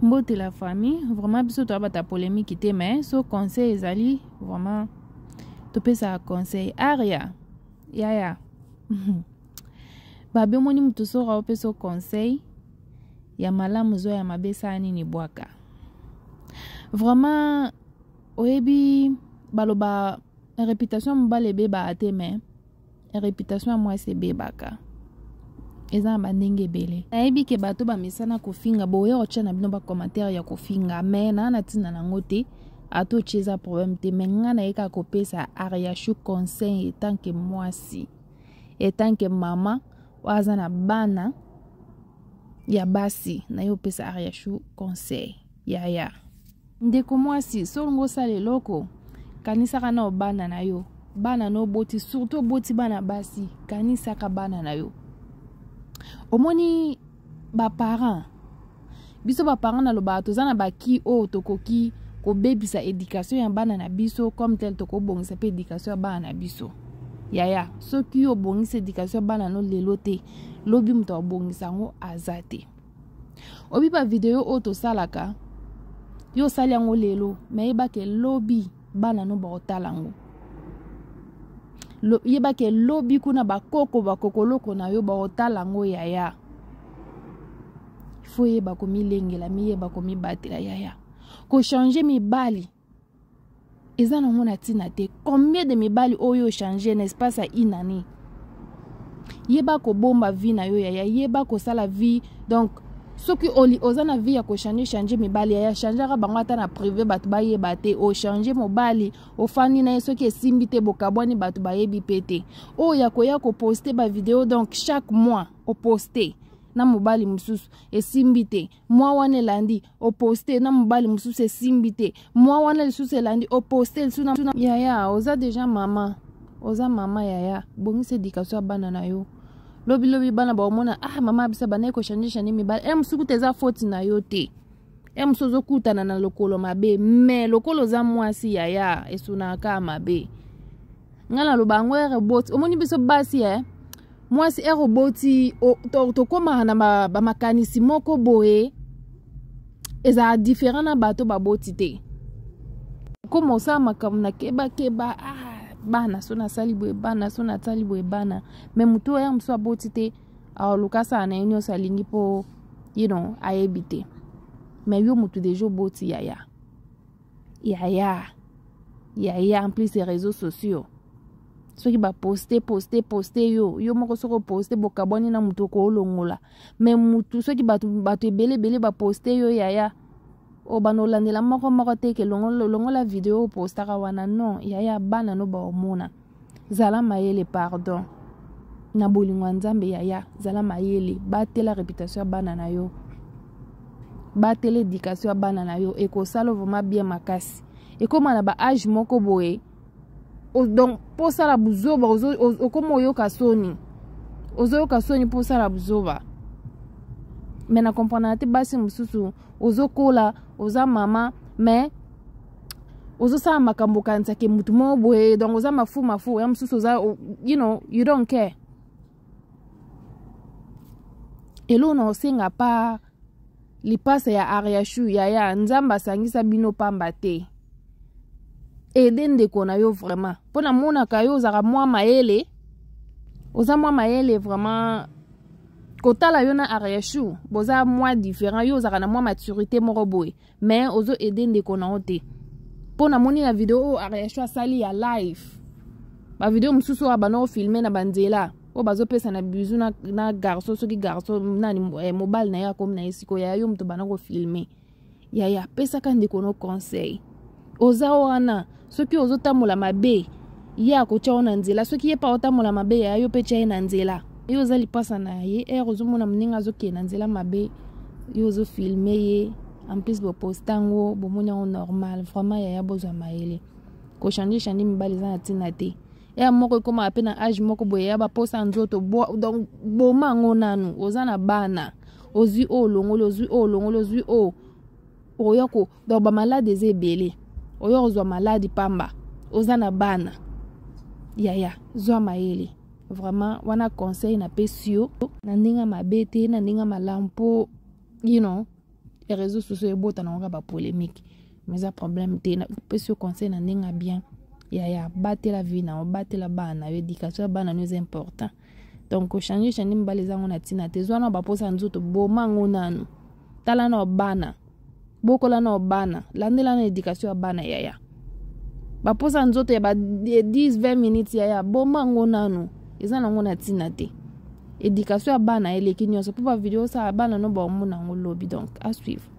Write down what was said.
Mbote la famille, vraiment biso to abata polémique te mais so conseil ezali vraiment to pesa conseil aria yaya babe moni mutu so ra pesa conseil ya malamu zo ya mabesa nini bwaka vraiment oyebi baloba réputation mbale beba ate mais réputation moi c'est bebaka eza bandenge bele nayebi ke bato bamisana kofinga boye ocha na bino ba commentaire ya kofinga mais na tina nango te ato cheza problème te mais nga na yeka kopesa ariashu conseil etant que mwasi etant que mama waza na bana ya basi na yo pesa ariashu conseil ya ndeko mwasi solongo sale loko kanisa kana obana na yo bana no boti surtout boti bana basi kanisa ka bana na yo omoni ba parents biso ba parents na loba tozana ba ki o tokoki ko bebisa éducation ya bana na biso comme tel toko bongisa pe éducation ya bana na biso yaya soki yo bongisa éducation ya bana no lelo te lobi muto bongisa ngo azate obi ba video o to salaka yo sali yango lelo mais ba ke lobi bana no ba otalango yeba ke lobi kuna bakoko loko na yo ba otalango yaya faut yeba ko milengela mi yeba ko mibatela yaya ko changer mibali eza na mona tina te combien de mibali oyo changer n'est-ce pas ça inani yeba ko bomba vie na yo yaya yeba ko sala vie donc soki oli ozana vie ya ko changer mibali ya changer bango ata na privé batu ba yeba te o changer mobali o fani na soki esimbi te bokabwani batu ba yebi pete o ya ko poster ba vidéo donc chaque mois o poster na mobali mususu esimbi te mois wana landi o poster na mobali mususu esimbi te mois wana lisusu landi o poster lisusu na yaya oza déjà mama yaya bongisa éducation bana na yo lobi bana ba omona mama bisa bana ko changer mibali musuku teza faute na yo te musozo kutana na lokolo mabe mais lokolo za mwasi yaya esuna ka mabe ngala lobango robot omoni biso basi mwasi roboti to koma na ba makanisi moko boye eza différent na bato baboti te comme ça makamna keba bana sona salibwe bana sona talibwe bana mais mutu ya mso aboti te alukasa na enyo salingi po ayebite mais yo mutu dejo boti yaya en plus les réseaux sociaux ceux qui ba poster yo moko soko poster bokaboni na mutu ko olongola mais mutu ceux qui bato ebele ba poster yo yaya o banolandela moko te ke longo la vidéo postaka wana non yaya bana no ba omona zala mayele pardon na bolingo nzambe yaya zala mayele batela réputation bana na yo batela éducation bana na yo eko salo vraiment bien makasi ekoma na ba âge moko boye donc pour ça la buzoba okomo oyoka soni ozoyoka soni pour ça la buzoba mais na comprendre te basi mususu ozokola oza mama mais ozosala makambo kanisa ke mutu mo boye donc oza mafu ya mususu oza you don't care elo na osenga pa lipasa ya ariashu yaya nzamba asangisa bino pamba te ede ndeko na yo vraiment pona monaka yo ozaka mwa mayele oza mwa mayele vraiment kotala yo na ariashu boza mwa différent yo ozaka na mwa maturité moko boye mais ozo ede ndeko na yo te pona moni na video o ariashu asali ya live ba video mususu abana filmer na banzela o bazo pesa na bizu na garçon soki garçon nani mobile na ya comme na isiko ya yo mto bana ko filmer ya pesa ka ndeko no conseil oza wana soki ozotambola mabe ya kocha na nzela soki ye pa otambola mabe ya yo pecha na nzela yo zali pasa na ye ozomona mninga zoke na nzela mabe yo zo filmer ye en plus bo postango bo mona normal vraiment ya bozo maele ko changer mibali za tina te moko koma apena âge moko boye ya ba posa nzoto donc boma ngo nanu ozana bana ozui olongolo ozui oyoko donc ba malade ezebele oyozwa maladi pamba ozana bana yaya zwa mayele vraiment wana conseil na pesio na ndinga mabete na ndinga malampo les réseaux sociaux ebota na ngaba polémique mais ça problème te na pesi conseil na ndenga bien ya battre la vie na battre la bana éducation bana nous important donc changer mbali zango na tina te zwana ba posa nzoto bomango nanu tala na bana bokola na bana landela na éducation bana yaya ba posa nzoto ya ba 10-20 minutes yaya bomango nanu ezana ngona tina te éducation bana eleki nyonso pour ba vidéo ça bana no ba mona ngolobi donc à suivre.